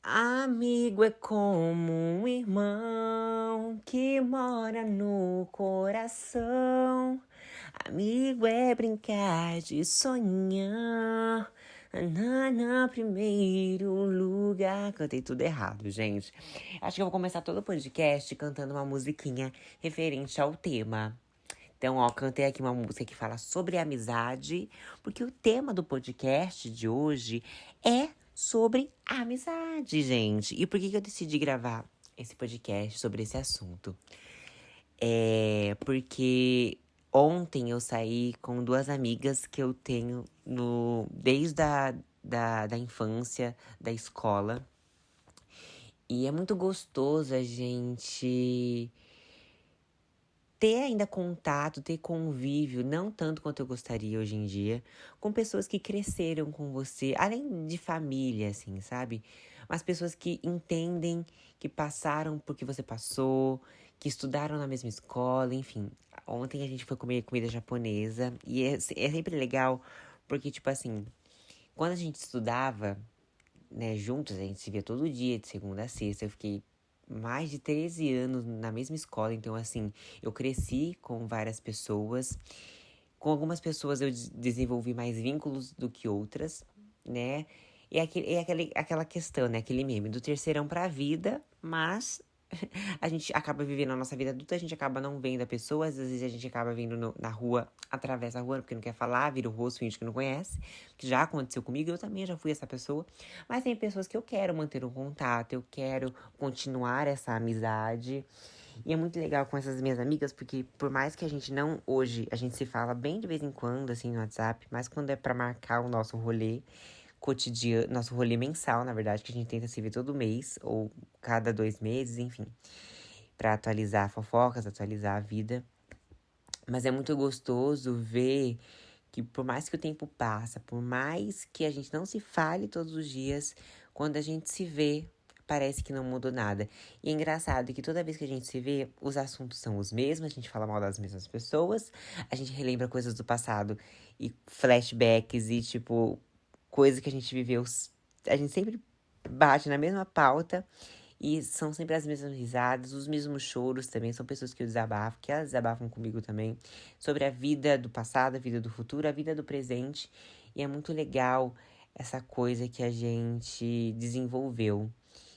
Amigo é como um irmão que mora no coração. Amigo é brincar de sonhar. Na primeiro lugar. Cantei tudo errado, gente. Acho que eu vou começar todo o podcast cantando uma musiquinha referente ao tema. Então, cantei aqui uma música que fala sobre amizade, porque o tema do podcast de hoje é sobre amizade, gente. E por que eu decidi gravar esse podcast sobre esse assunto? É porque ontem eu saí com duas amigas que eu tenho desde da infância, da escola. E é muito gostoso a gente ter ainda contato, ter convívio, não tanto quanto eu gostaria hoje em dia, com pessoas que cresceram com você, além de família, assim, sabe? Mas pessoas que entendem, que passaram por que você passou, que estudaram na mesma escola, enfim. Ontem a gente foi comer comida japonesa e é sempre legal, porque, tipo assim, quando a gente estudava, né, juntos, a gente se via todo dia, de segunda a sexta. Eu fiquei mais de 13 anos na mesma escola, então, assim, eu cresci com várias pessoas. Com algumas pessoas eu desenvolvi mais vínculos do que outras, né? E aquela questão, né? Aquele meme do terceirão pra vida, mas a gente acaba vivendo a nossa vida adulta, a gente acaba não vendo a pessoa, às vezes a gente acaba vendo na rua, atravessa a rua, porque não quer falar, vira o rosto, finge que não conhece, que já aconteceu comigo, eu também já fui essa pessoa. Mas tem pessoas que eu quero manter um contato, eu quero continuar essa amizade. E é muito legal com essas minhas amigas, porque por mais que a gente não, hoje, a gente se fala bem de vez em quando, assim, no WhatsApp, mas quando é pra marcar o nosso rolê cotidiano, nosso rolê mensal, na verdade, que a gente tenta se ver todo mês, ou cada 2 meses, enfim, pra atualizar fofocas, atualizar a vida. Mas é muito gostoso ver que por mais que o tempo passa, por mais que a gente não se fale todos os dias, quando a gente se vê, parece que não mudou nada. E é engraçado que toda vez que a gente se vê, os assuntos são os mesmos, a gente fala mal das mesmas pessoas, a gente relembra coisas do passado e flashbacks e, tipo, coisas que a gente viveu. A gente sempre bate na mesma pauta. E são sempre as mesmas risadas, os mesmos choros também. São pessoas que eu desabafo, que elas desabafam comigo também. Sobre a vida do passado, a vida do futuro, a vida do presente. E é muito legal essa coisa que a gente desenvolveu.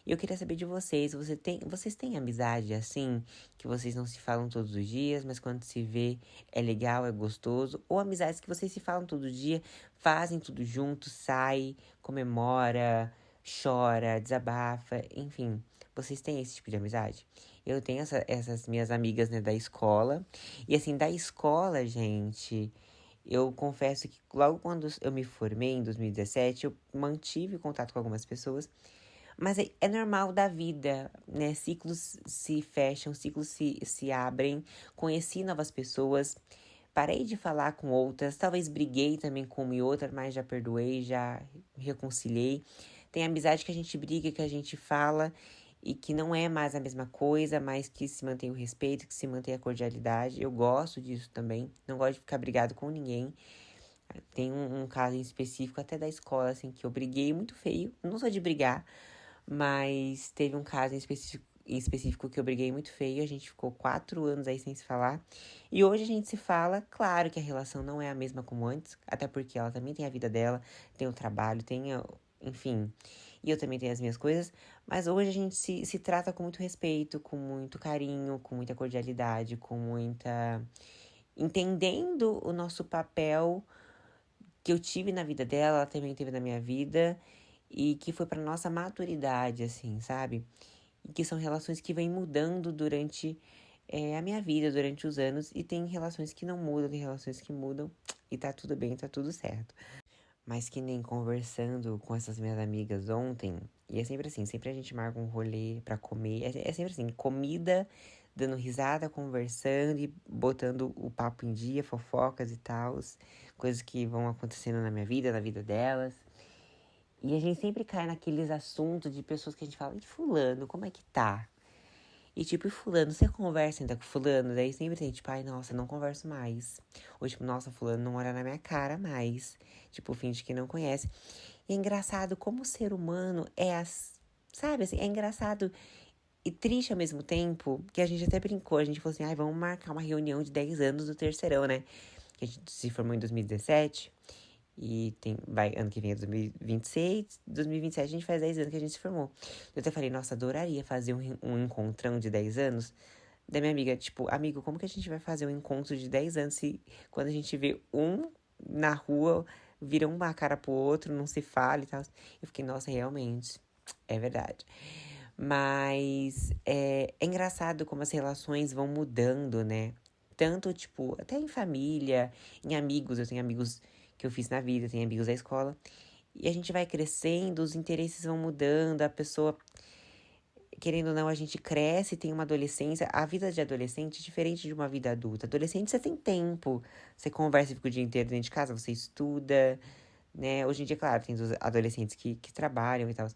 E eu queria saber de vocês, vocês têm amizade assim? Que vocês não se falam todos os dias, mas quando se vê é legal, é gostoso? Ou amizades que vocês se falam todo dia, fazem tudo junto, sai, comemora, chora, desabafa, enfim. Vocês têm esse tipo de amizade? Eu tenho essas minhas amigas, né, da escola. E assim, da escola, gente, eu confesso que logo quando eu me formei, em 2017, eu mantive contato com algumas pessoas. Mas é normal da vida, né? Ciclos se fecham, ciclos se abrem. Conheci novas pessoas, parei de falar com outras. Talvez briguei também com uma e outra, mas já perdoei, já reconciliei. Tem amizade que a gente briga, que a gente fala e que não é mais a mesma coisa, mas que se mantém o respeito, que se mantém a cordialidade. Eu gosto disso também. Não gosto de ficar brigado com ninguém. Tem um caso em específico, até da escola, assim, que eu briguei muito feio. Não sou de brigar, mas teve um caso em específico que eu briguei muito feio. A gente ficou 4 anos aí sem se falar. E hoje a gente se fala. Claro que a relação não é a mesma como antes. Até porque ela também tem a vida dela, tem o trabalho, enfim. E eu também tenho as minhas coisas. Mas hoje a gente se trata com muito respeito, com muito carinho, com muita cordialidade, com muita. Entendendo o nosso papel que eu tive na vida dela, ela também teve na minha vida. E que foi pra nossa maturidade, assim, sabe? E que são relações que vêm mudando durante a minha vida, durante os anos. E tem relações que não mudam, tem relações que mudam. E tá tudo bem, tá tudo certo. Mas que nem conversando com essas minhas amigas ontem. E é sempre assim, sempre a gente marca um rolê pra comer. É sempre assim, comida, dando risada, conversando e botando o papo em dia, fofocas e tal. Coisas que vão acontecendo na minha vida, na vida delas. E a gente sempre cai naqueles assuntos de pessoas que a gente fala, e fulano, como é que tá? E tipo, e fulano, você conversa ainda com fulano? Daí sempre tem, tipo, ai, nossa, não converso mais. Ou tipo, nossa, fulano não olha na minha cara mais. Tipo, finge que não conhece. E é engraçado como o ser humano é sabe, assim, é engraçado e triste ao mesmo tempo, que a gente até brincou, a gente falou assim, ai, vamos marcar uma reunião de 10 anos do terceirão, né? Que a gente se formou em 2017, e ano que vem é 2026, 2027 a gente faz 10 anos que a gente se formou. Eu até falei, nossa, adoraria fazer um encontrão de 10 anos, da minha amiga, tipo, amigo, como que a gente vai fazer um encontro de 10 anos se quando a gente vê um na rua, vira uma cara pro outro, não se fala e tal. Eu fiquei, nossa, realmente, é verdade. Mas é engraçado como as relações vão mudando, né? Tanto, tipo, até em família, em amigos. Eu tenho amigos que eu fiz na vida, tenho amigos da escola. E a gente vai crescendo, os interesses vão mudando, a pessoa, querendo ou não, a gente cresce, tem uma adolescência. A vida de adolescente é diferente de uma vida adulta. Adolescente, você tem tempo, você conversa e fica o dia inteiro dentro de casa, você estuda, né? Hoje em dia, claro, tem os adolescentes que trabalham e tal.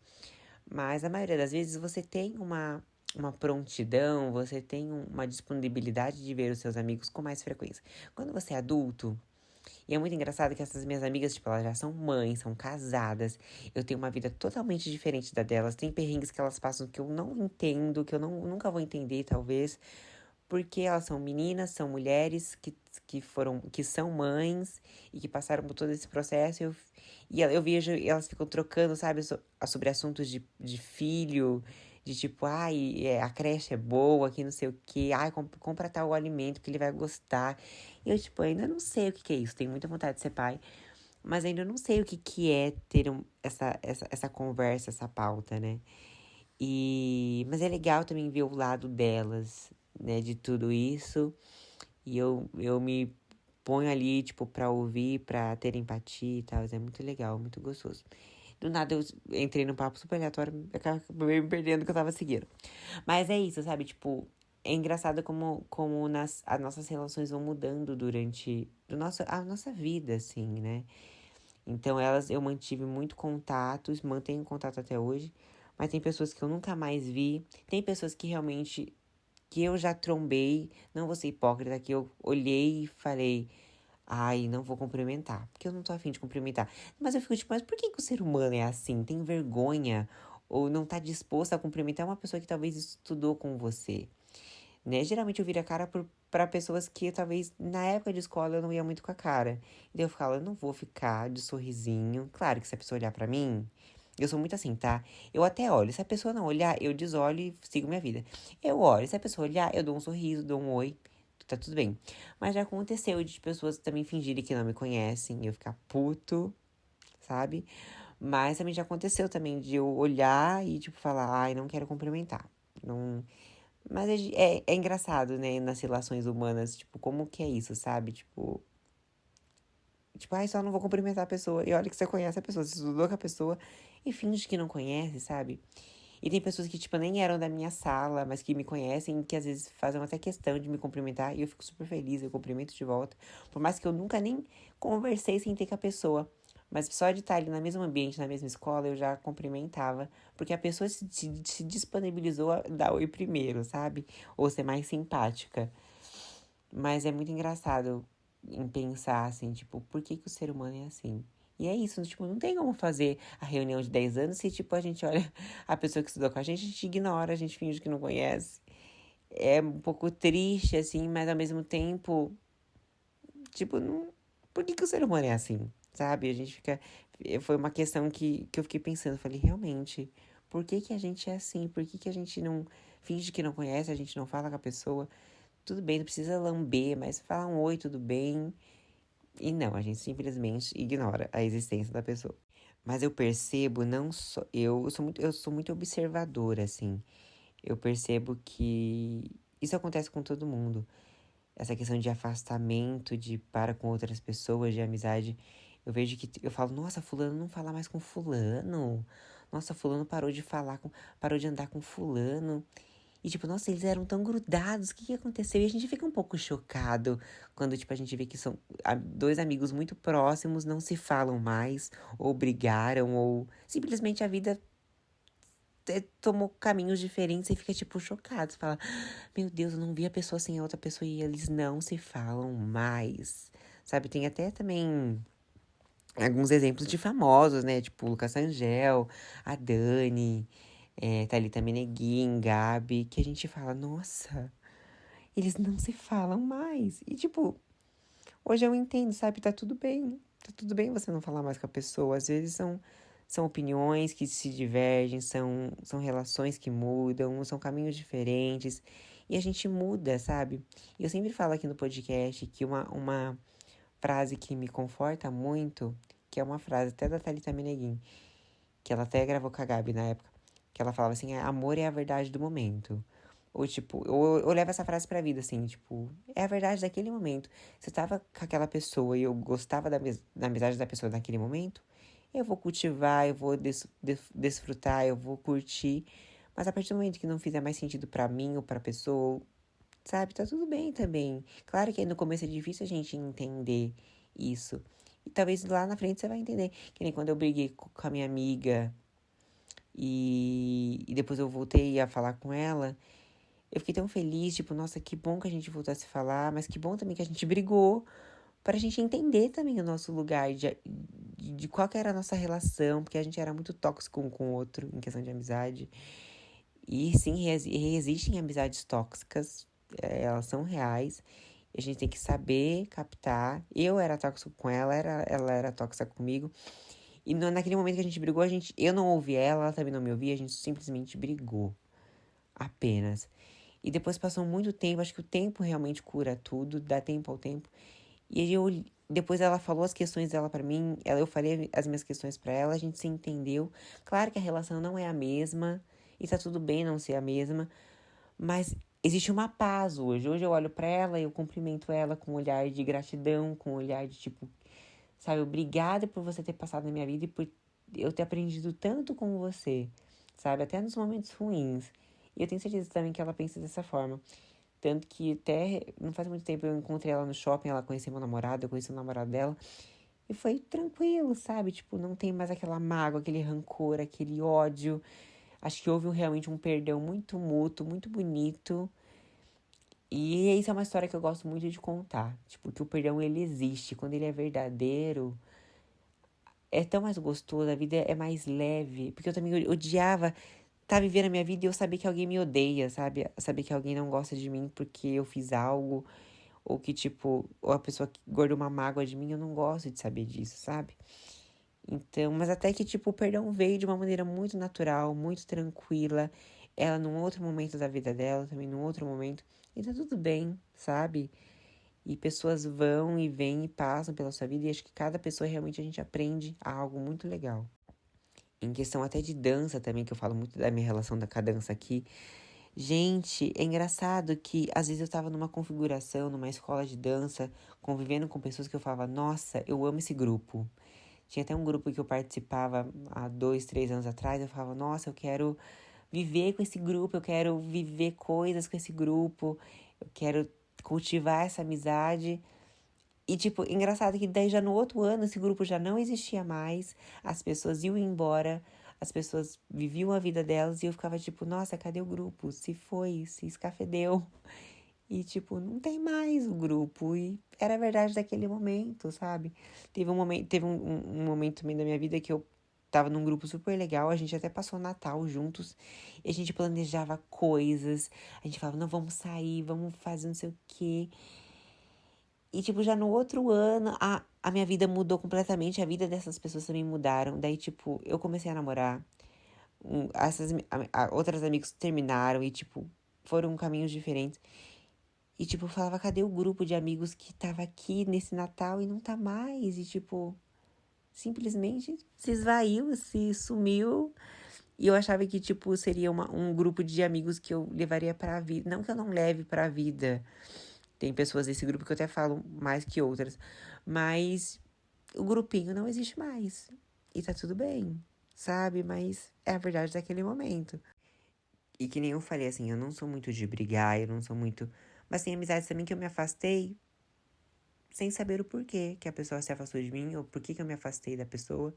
Mas a maioria das vezes você tem uma prontidão, você tem uma disponibilidade de ver os seus amigos com mais frequência. Quando você é adulto, e é muito engraçado que essas minhas amigas, tipo, elas já são mães, são casadas. Eu tenho uma vida totalmente diferente da delas. Tem perrengues que elas passam que eu não entendo, que eu nunca vou entender, talvez. Porque elas são meninas, são mulheres que são mães e que passaram por todo esse processo. Eu vejo, elas ficam trocando, sabe, sobre assuntos de filho, de tipo, ai, a creche é boa, que não sei o quê, ai, compra tal alimento que ele vai gostar. E eu, tipo, ainda não sei o que é isso, tenho muita vontade de ser pai, mas ainda não sei o que é ter essa conversa, essa pauta, né? Mas é legal também ver o lado delas, né, de tudo isso. E eu me ponho ali, tipo, pra ouvir, pra ter empatia e tal. É muito legal, muito gostoso. Do nada eu entrei num papo super aleatório, acabei me perdendo que eu tava seguindo. Mas é isso, sabe? Tipo, é engraçado como as nossas relações vão mudando durante a nossa vida, assim, né? Então, eu mantive muito contatos, mantenho contato até hoje. Mas tem pessoas que eu nunca mais vi. Tem pessoas que realmente, que eu já trombei, não vou ser hipócrita, que eu olhei e falei, ai, não vou cumprimentar, porque eu não tô afim de cumprimentar. Mas eu fico tipo, mas por que o ser humano é assim? Tem vergonha? Ou não tá disposto a cumprimentar uma pessoa que talvez estudou com você? Né? Geralmente eu viro a cara pra pessoas que talvez na época de escola eu não ia muito com a cara. E daí eu ficava, eu não vou ficar de sorrisinho. Claro que se a pessoa olhar pra mim, eu sou muito assim, tá? Eu até olho. Se a pessoa não olhar, eu desolho e sigo minha vida. Eu olho. Se a pessoa olhar, eu dou um sorriso, dou um oi. Tá tudo bem. Mas já aconteceu de pessoas também fingirem que não me conhecem e eu ficar puto, sabe? Mas também já aconteceu também de eu olhar e, tipo, falar, ai, não quero cumprimentar. Não. Mas é engraçado, né, nas relações humanas, tipo, como que é isso, sabe? Tipo, ai, só não vou cumprimentar a pessoa. E olha que você conhece a pessoa, você estudou com a pessoa e finge que não conhece, sabe? E tem pessoas que, tipo, nem eram da minha sala, mas que me conhecem, que às vezes fazem até questão de me cumprimentar. E eu fico super feliz, eu cumprimento de volta. Por mais que eu nunca nem conversei sem ter com a pessoa. Mas só de estar ali no mesmo ambiente, na mesma escola, eu já cumprimentava. Porque a pessoa se disponibilizou a dar oi primeiro, sabe? Ou ser mais simpática. Mas é muito engraçado em pensar, assim, tipo, por que o ser humano é assim? E é isso, tipo, não tem como fazer a reunião de 10 anos se, tipo, a gente olha a pessoa que estudou com a gente ignora, a gente finge que não conhece. É um pouco triste, assim, mas ao mesmo tempo, tipo, não... por que o ser humano é assim? Sabe? A gente fica... Foi uma questão que eu fiquei pensando, falei, realmente, por que a gente é assim? Por que a gente não finge que não conhece, a gente não fala com a pessoa? Tudo bem, não precisa lamber, mas fala um oi, tudo bem. E não, a gente simplesmente ignora a existência da pessoa. Mas eu percebo, não só. Eu sou muito observadora, assim. Eu percebo que isso acontece com todo mundo. Essa questão de afastamento, de para com outras pessoas, de amizade. Eu vejo que eu falo, nossa, fulano não fala mais com fulano. Nossa, fulano parou de andar com fulano. E, tipo, nossa, eles eram tão grudados, o que aconteceu? E a gente fica um pouco chocado quando, tipo, a gente vê que são dois amigos muito próximos, não se falam mais, ou brigaram, ou simplesmente a vida tomou caminhos diferentes e fica, tipo, chocado. Você fala, meu Deus, eu não vi a pessoa sem a outra pessoa e eles não se falam mais. Sabe, tem até também alguns exemplos de famosos, né? Tipo, o Lucas Angel, a Dani. Thalita Meneguin, Gabi, que a gente fala, nossa, eles não se falam mais. E, tipo, hoje eu entendo, sabe? Tá tudo bem. Tá tudo bem você não falar mais com a pessoa. Às vezes são opiniões que se divergem, são relações que mudam, são caminhos diferentes. E a gente muda, sabe? E eu sempre falo aqui no podcast que uma frase que me conforta muito, que é uma frase até da Thalita Meneguin, que ela até gravou com a Gabi na época, que ela falava assim, amor é a verdade do momento. Ou, tipo, eu levo essa frase pra vida, assim, tipo, é a verdade daquele momento. Se eu tava com aquela pessoa e eu gostava da amizade da pessoa naquele momento, eu vou cultivar, eu vou desfrutar, eu vou curtir. Mas a partir do momento que não fizer mais sentido pra mim ou pra pessoa, sabe, tá tudo bem também. Claro que aí no começo é difícil a gente entender isso. E talvez lá na frente você vai entender. Que nem quando eu briguei com a minha amiga e depois eu voltei a falar com ela. Eu fiquei tão feliz, tipo, nossa, que bom que a gente voltou a se falar, mas que bom também que a gente brigou, para a gente entender também o nosso lugar, de qual que era a nossa relação, porque a gente era muito tóxico um com o outro, em questão de amizade. E sim, existem amizades tóxicas, elas são reais, e a gente tem que saber captar. Eu era tóxico com ela, ela era tóxica comigo. E naquele momento que a gente brigou, eu não ouvi ela, ela também não me ouvia, a gente simplesmente brigou. Apenas. E depois passou muito tempo, acho que o tempo realmente cura tudo, dá tempo ao tempo. E depois ela falou as questões dela pra mim, eu falei as minhas questões pra ela, a gente se entendeu. Claro que a relação não é a mesma, e tá tudo bem não ser a mesma, mas existe uma paz hoje. Hoje eu olho pra ela e eu cumprimento ela com um olhar de gratidão, com um olhar de tipo, sabe, obrigada por você ter passado na minha vida e por eu ter aprendido tanto com você, sabe, até nos momentos ruins. E eu tenho certeza também que ela pensa dessa forma. Tanto que até não faz muito tempo eu encontrei ela no shopping, ela conheceu meu namorado, eu conheci o namorado dela. E foi tranquilo, sabe? Tipo, não tem mais aquela mágoa, aquele rancor, aquele ódio. Acho que houve realmente um perdão muito mútuo, muito bonito. E isso é uma história que eu gosto muito de contar. Tipo, que o perdão, ele existe. Quando ele é verdadeiro, é tão mais gostoso, a vida é mais leve. Porque eu também odiava tá vivendo a minha vida e eu saber que alguém me odeia, sabe? Saber que alguém não gosta de mim porque eu fiz algo. Ou que, tipo, ou a pessoa que guardou uma mágoa de mim, eu não gosto de saber disso, sabe? Então, mas até que, tipo, o perdão veio de uma maneira muito natural, muito tranquila. Ela num outro momento da vida dela, também num outro momento. E tá tudo bem, sabe? E pessoas vão e vêm e passam pela sua vida. E acho que cada pessoa realmente a gente aprende algo muito legal. Em questão até de dança também, que eu falo muito da minha relação com a dança aqui. Gente, é engraçado que às vezes eu tava numa configuração, numa escola de dança, convivendo com pessoas que eu falava, nossa, eu amo esse grupo. Tinha até um grupo que eu participava há 2, 3 anos atrás, eu falava, nossa, eu quero viver com esse grupo, eu quero viver coisas com esse grupo, eu quero cultivar essa amizade. E, tipo, engraçado que daí já no outro ano esse grupo já não existia mais, as pessoas iam embora, as pessoas viviam a vida delas e eu ficava tipo, nossa, cadê o grupo? Se foi, se escafedeu. E, tipo, não tem mais o grupo. E era a verdade daquele momento, sabe? Teve um momento também da minha vida que eu tava num grupo super legal, a gente até passou o Natal juntos, e a gente planejava coisas, a gente falava, não, vamos sair, vamos fazer não sei o quê. E, tipo, já no outro ano, a minha vida mudou completamente. A vida dessas pessoas também mudaram. Daí, tipo, eu comecei a namorar. Outras amigos terminaram e, tipo, foram caminhos diferentes. E, tipo, eu falava, cadê o grupo de amigos que tava aqui nesse Natal e não tá mais? E, tipo, simplesmente se esvaiu, se sumiu. E eu achava que, tipo, seria um grupo de amigos que eu levaria pra vida. Não que eu não leve pra vida. Tem pessoas desse grupo que eu até falo mais que outras. Mas o grupinho não existe mais. E tá tudo bem, sabe? Mas é a verdade daquele momento. E que nem eu falei, assim, eu não sou muito de brigar, eu não sou muito. Mas tem amizades também que eu me afastei sem saber o porquê que a pessoa se afastou de mim, ou por que eu me afastei da pessoa.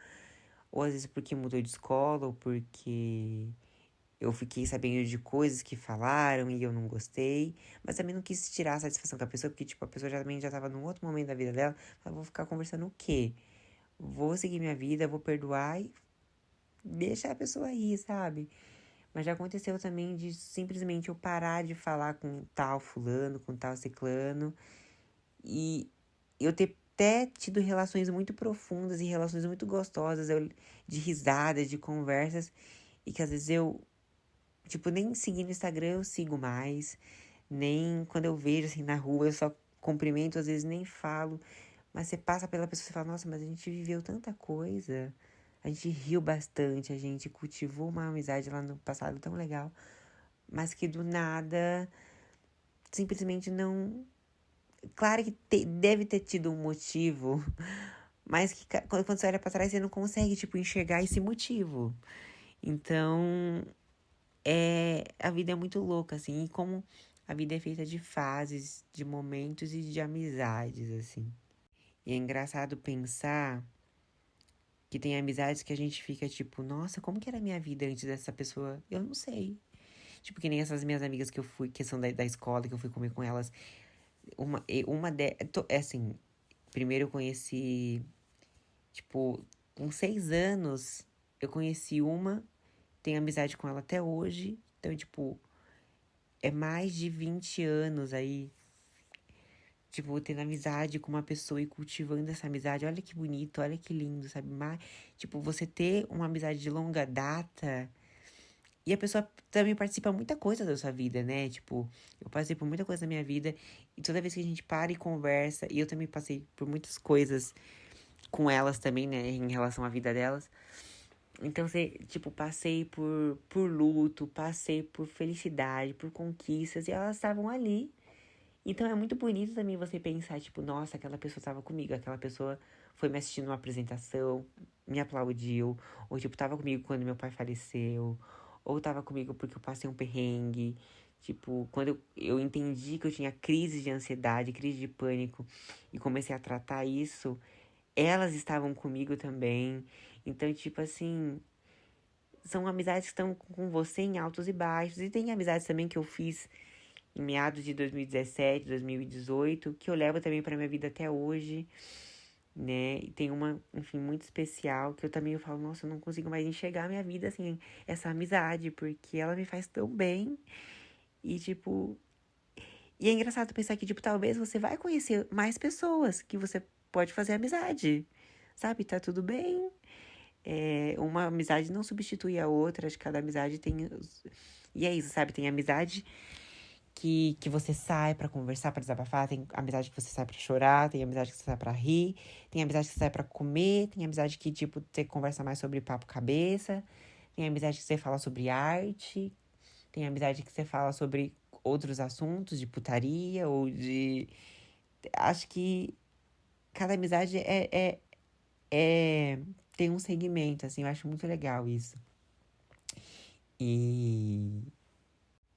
Ou às vezes porque mudou de escola, ou porque eu fiquei sabendo de coisas que falaram e eu não gostei. Mas também não quis tirar a satisfação com a pessoa, porque, tipo, a pessoa também já tava num outro momento da vida dela. Eu vou ficar conversando o quê? Vou seguir minha vida, vou perdoar e deixar a pessoa aí, sabe? Mas já aconteceu também de simplesmente eu parar de falar com tal fulano, com tal ciclano. E eu ter até tido relações muito profundas e relações muito gostosas, de risadas, de conversas. E que às vezes eu, tipo, nem seguir no Instagram eu sigo mais. Nem quando eu vejo, assim, na rua, eu só cumprimento, às vezes nem falo. Mas você passa pela pessoa e fala, nossa, mas a gente viveu tanta coisa. A gente riu bastante, a gente cultivou uma amizade lá no passado tão legal. Mas que do nada, simplesmente não... Claro que deve ter tido um motivo, mas que quando você olha pra trás, você não consegue, tipo, enxergar esse motivo. Então, a vida é muito louca, assim. E como a vida é feita de fases, de momentos e de amizades, assim. E é engraçado pensar que tem amizades que a gente fica tipo, nossa, como que era a minha vida antes dessa pessoa? Eu não sei. Tipo, que nem essas minhas amigas que eu fui, que são da escola, que eu fui comer com elas. É assim, primeiro eu conheci, tipo, com 6 anos, eu conheci uma, tenho amizade com ela até hoje. Então, tipo, é mais de 20 anos aí, tipo, tendo amizade com uma pessoa e cultivando essa amizade. Olha que bonito, olha que lindo, sabe? Mas, tipo, você ter uma amizade de longa data e a pessoa também participa muita coisa da sua vida, né? Tipo, eu passei por muita coisa na minha vida e toda vez que a gente para e conversa, e eu também passei por muitas coisas com elas também, né? Em relação à vida delas. Então, você, tipo, passei por luto, passei por felicidade, por conquistas, e elas estavam ali. Então é muito bonito também você pensar, tipo, nossa, aquela pessoa estava comigo, aquela pessoa foi me assistir numa apresentação, me aplaudiu, ou tipo, tava comigo quando meu pai faleceu, ou tava comigo porque eu passei um perrengue. Tipo, quando eu entendi que eu tinha crise de ansiedade, crise de pânico, e comecei a tratar isso, elas estavam comigo também. Então, tipo assim, são amizades que estão com você em altos e baixos. E tem amizades também que eu fiz em meados de 2017, 2018, que eu levo também pra minha vida até hoje, né? E tem uma, enfim, muito especial, que eu também falo, nossa, eu não consigo mais enxergar a minha vida, assim, essa amizade, porque ela me faz tão bem. E, tipo... E é engraçado pensar que, tipo, talvez você vai conhecer mais pessoas que você pode fazer amizade, sabe? Tá tudo bem. Uma amizade não substitui a outra, acho que cada amizade tem... E é isso, sabe? Tem amizade que você sai pra conversar, pra desabafar, tem amizade que você sai pra chorar, tem amizade que você sai pra rir, tem amizade que você sai pra comer, tem amizade que, tipo, você conversa mais sobre papo cabeça, tem amizade que você fala sobre arte, tem amizade que você fala sobre outros assuntos, de putaria ou de... Acho que cada amizade tem um segmento, assim, eu acho muito legal isso. E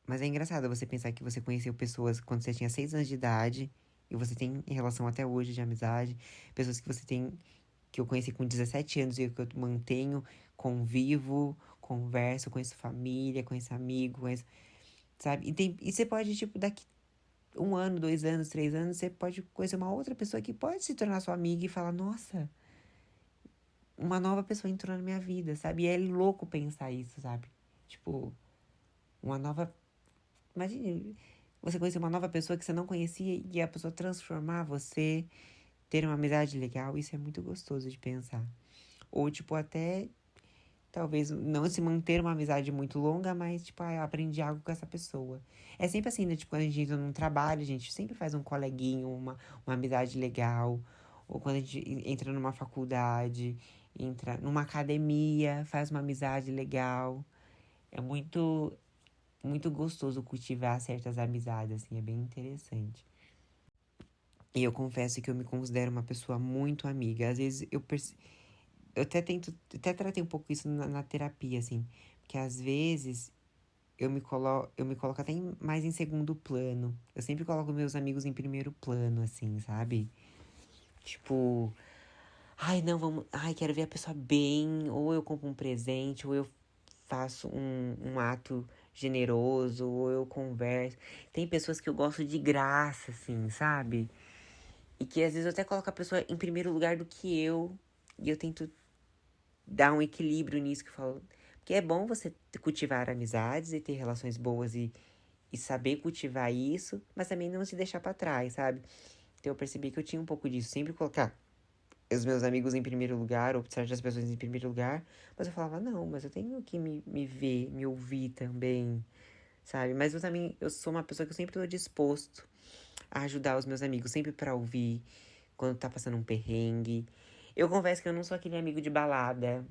Mas é engraçado você pensar que você conheceu pessoas quando você tinha 6 anos de idade e você tem relação até hoje de amizade. Pessoas que você tem, que eu conheci com 17 anos e que eu mantenho, convivo, converso, conheço família, conheço amigo, conheço, sabe? E você pode, tipo, daqui 1 ano, 2 anos, 3 anos, você pode conhecer uma outra pessoa que pode se tornar sua amiga e falar, nossa, uma nova pessoa entrou na minha vida, sabe? E é louco pensar isso, sabe? Tipo, uma nova... Imagine você conhecer uma nova pessoa que você não conhecia e a pessoa transformar você, ter uma amizade legal, isso é muito gostoso de pensar. Ou, tipo, até talvez não se manter uma amizade muito longa, mas, tipo, eu aprendi algo com essa pessoa. É sempre assim, né? Tipo, quando a gente entra num trabalho, a gente sempre faz um coleguinho, uma amizade legal. Ou quando a gente entra numa faculdade, entra numa academia, faz uma amizade legal. É muito gostoso cultivar certas amizades, assim, é bem interessante. E eu confesso que eu me considero uma pessoa muito amiga. Às vezes eu até tento, até tratei um pouco isso na terapia, assim, porque às vezes eu me coloco até mais em segundo plano. Eu sempre coloco meus amigos em primeiro plano, assim, sabe? Tipo, ai, não, vamos, ai, quero ver a pessoa bem, ou eu compro um presente, ou eu faço um ato generoso, ou eu converso. Tem pessoas que eu gosto de graça, assim, sabe? E que às vezes eu até coloco a pessoa em primeiro lugar do que eu. E eu tento dar um equilíbrio nisso, que eu falo. que é bom você cultivar amizades e ter relações boas e saber cultivar isso, mas também não se deixar pra trás, sabe? Então eu percebi que eu tinha um pouco disso, sempre colocar os meus amigos em primeiro lugar, ou certas pessoas em primeiro lugar, mas eu falava, não, mas eu tenho que me ver, me ouvir também, sabe? Mas eu também, eu sou uma pessoa que eu sempre tô disposto a ajudar os meus amigos, sempre pra ouvir, quando tá passando um perrengue. Eu confesso que eu não sou aquele amigo de balada,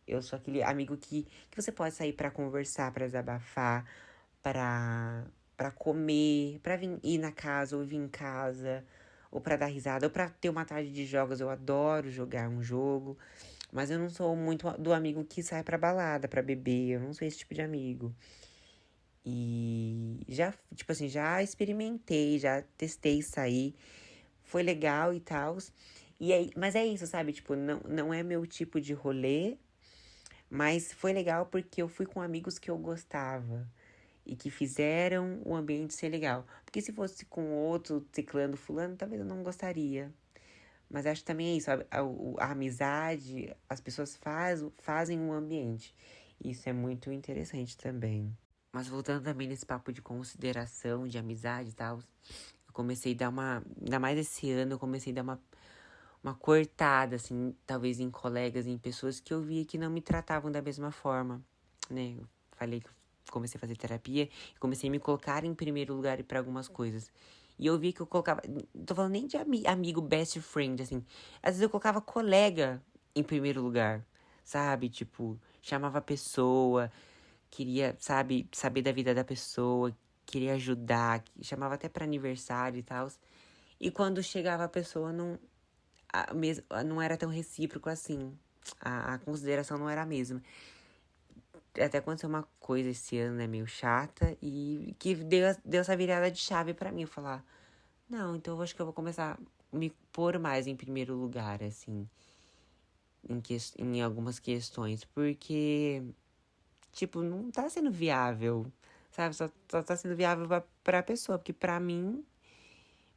eu sou aquele amigo que você pode sair pra conversar, pra desabafar, pra comer, pra vir, ir na casa ou vir em casa, ou pra dar risada, ou pra ter uma tarde de jogos. Eu adoro jogar um jogo, mas eu não sou muito do amigo que sai pra balada, pra beber. Eu não sou esse tipo de amigo. E já, tipo assim, já experimentei, já testei sair. Foi legal e tal. E aí, mas é isso, sabe? Tipo, não é meu tipo de rolê. Mas foi legal porque eu fui com amigos que eu gostava e que fizeram o ambiente ser legal. Porque se fosse com outro, ciclano, fulano, talvez eu não gostaria. Mas acho que também é isso, a amizade, as pessoas fazem um ambiente. Isso é muito interessante também. Mas voltando também nesse papo de consideração, de amizade e tal, eu comecei a dar uma. Ainda mais esse ano, eu comecei a dar uma cortada, assim, talvez em colegas, em pessoas que eu via que não me tratavam da mesma forma, né? Eu falei que eu comecei a fazer terapia e comecei a me colocar em primeiro lugar para algumas coisas. E eu vi que eu colocava, não tô falando nem de amigo, best friend, assim. Às vezes eu colocava colega em primeiro lugar, sabe? Tipo, chamava a pessoa, queria, sabe, saber da vida da pessoa, queria ajudar, chamava até para aniversário e tal. E quando chegava a pessoa, não era tão recíproco assim. A consideração não era a mesma. Até aconteceu uma coisa esse ano, né, meio chata, e que deu essa virada de chave pra mim. Eu falar, não, então eu acho que eu vou começar a me pôr mais em primeiro lugar, assim, em algumas questões, porque, tipo, não tá sendo viável, sabe? Só tá sendo viável pra pessoa, porque pra mim,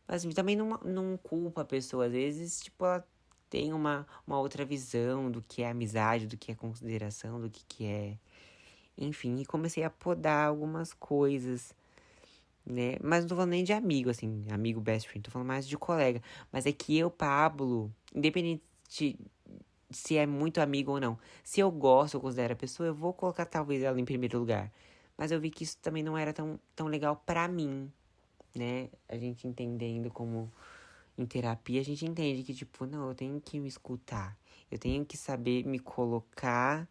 assim, também não culpa a pessoa. Às vezes, tipo, ela tem uma outra visão do que é amizade, do que é consideração, do que é. Enfim, e comecei a podar algumas coisas, né? Mas não tô falando nem de amigo, assim, amigo best friend, tô falando mais de colega. Mas é que eu, Pablo, independente se é muito amigo ou não, se eu gosto, eu considero a pessoa, eu vou colocar talvez ela em primeiro lugar. Mas eu vi que isso também não era tão legal pra mim, né? A gente entendendo como em terapia, a gente entende que, tipo, não, eu tenho que me escutar. Eu tenho que saber me colocar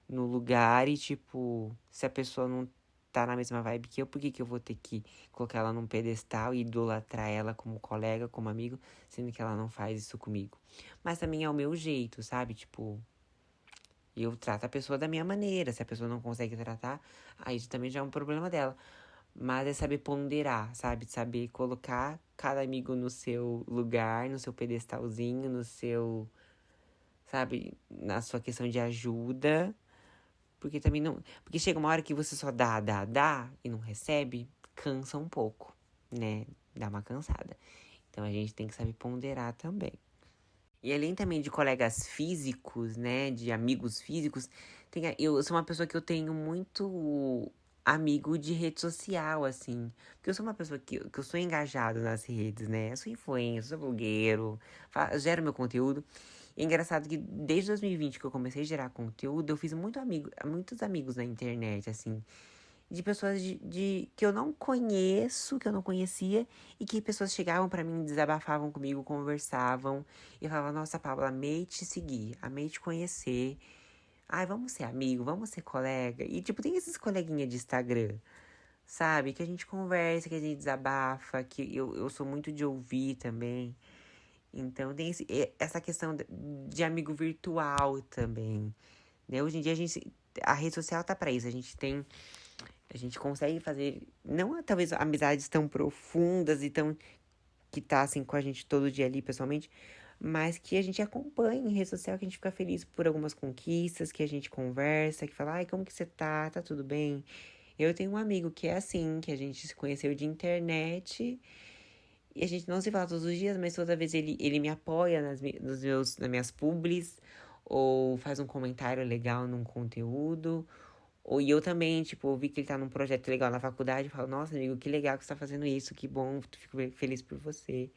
no lugar e, tipo, se a pessoa não tá na mesma vibe que eu, por que que eu vou ter que colocar ela num pedestal e idolatrar ela como colega, como amigo, sendo que ela não faz isso comigo? Mas também é o meu jeito, sabe? Tipo, eu trato a pessoa da minha maneira. Se a pessoa não consegue tratar, aí isso também já é um problema dela. Mas é saber ponderar, sabe? Saber colocar cada amigo no seu lugar, no seu pedestalzinho, no seu, sabe? Na sua questão de ajuda. Porque também não. Porque chega uma hora que você só dá e não recebe, cansa um pouco, né? Dá uma cansada. Então a gente tem que saber ponderar também. E além também de colegas físicos, né? De amigos físicos, eu sou uma pessoa que eu tenho muito amigo de rede social, assim. Porque eu sou uma pessoa que eu sou engajado nas redes, né? Eu sou influencer, sou blogueiro, gero meu conteúdo. E é engraçado que desde 2020 que eu comecei a gerar conteúdo, eu fiz muitos amigos na internet, assim. De pessoas que eu não conheço, que eu não conhecia, e que pessoas chegavam pra mim, desabafavam comigo, conversavam, e eu falava, nossa, Paula, amei te seguir, amei te conhecer. Ai, vamos ser amigo, vamos ser colega. E, tipo, tem esses coleguinhas de Instagram, sabe? Que a gente conversa, que a gente desabafa, que eu sou muito de ouvir também. Então, tem essa questão de amigo virtual também, né? Hoje em dia, a rede social tá pra isso. A gente consegue fazer, não talvez amizades tão profundas e tão que tá assim com a gente todo dia ali pessoalmente, mas que a gente acompanha em rede social, que a gente fica feliz por algumas conquistas, que a gente conversa, que fala, ai, como que você tá? Tá tudo bem? Eu tenho um amigo que é assim, que a gente se conheceu de internet e a gente não se fala todos os dias, mas toda vez ele me apoia nas minhas publis, ou faz um comentário legal num conteúdo. E eu também, tipo, vi que ele tá num projeto legal na faculdade, eu falo, nossa, amigo, que legal que você tá fazendo isso, que bom, fico feliz por você.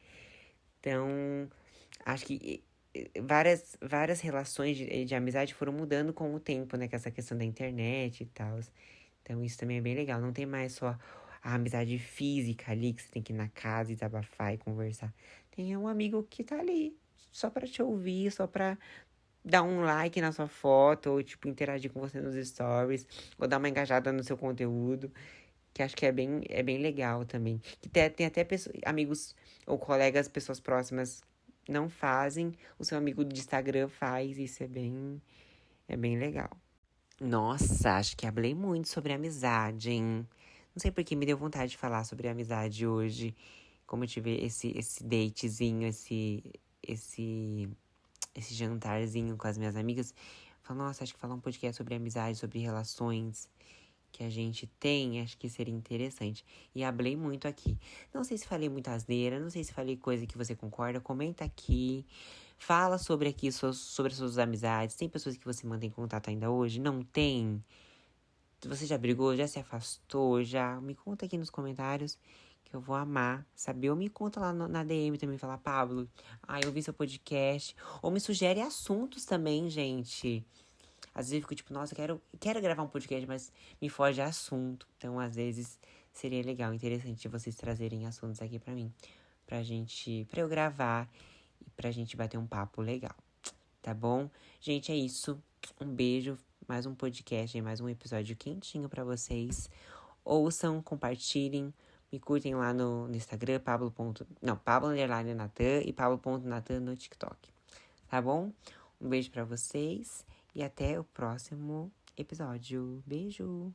Então, acho que várias relações de amizade foram mudando com o tempo, né? Com essa questão da internet e tal. Então, isso também é bem legal. Não tem mais só a amizade física ali, que você tem que ir na casa e desabafar e conversar. Tem um amigo que tá ali, só pra te ouvir, só pra dar um like na sua foto, ou, tipo, interagir com você nos stories, ou dar uma engajada no seu conteúdo, que acho que é bem legal também. Que tem até amigos ou colegas, pessoas próximas não fazem, o seu amigo de Instagram faz, isso é bem legal. Nossa, acho que falei muito sobre amizade, hein? Não sei por que me deu vontade de falar sobre amizade hoje. Como eu tive esse datezinho, esse esse jantarzinho com as minhas amigas. Falo, nossa, acho que falar um podcast sobre amizade, sobre relações que a gente tem, acho que seria interessante. E hablei muito aqui. Não sei se falei muita asneira, não sei se falei coisa que você concorda, comenta aqui. Fala sobre aqui, sobre as suas amizades. Tem pessoas que você mantém contato ainda hoje? Não tem? Você já brigou, já se afastou, já? Me conta aqui nos comentários que eu vou amar saber. Ou me conta lá na DM também, falar, Pablo, eu vi seu podcast. Ou me sugere assuntos também, gente. Às vezes eu fico tipo, nossa, quero gravar um podcast, mas me foge assunto. Então, às vezes, seria legal, interessante vocês trazerem assuntos aqui pra mim. Pra eu gravar e pra gente bater um papo legal. Tá bom? Gente, é isso. Um beijo. Mais um podcast, mais um episódio quentinho pra vocês. Ouçam, compartilhem. Me curtem lá no Instagram, Pablo_Natan e Pablo.Natan no TikTok. Tá bom? Um beijo pra vocês e até o próximo episódio. Beijo!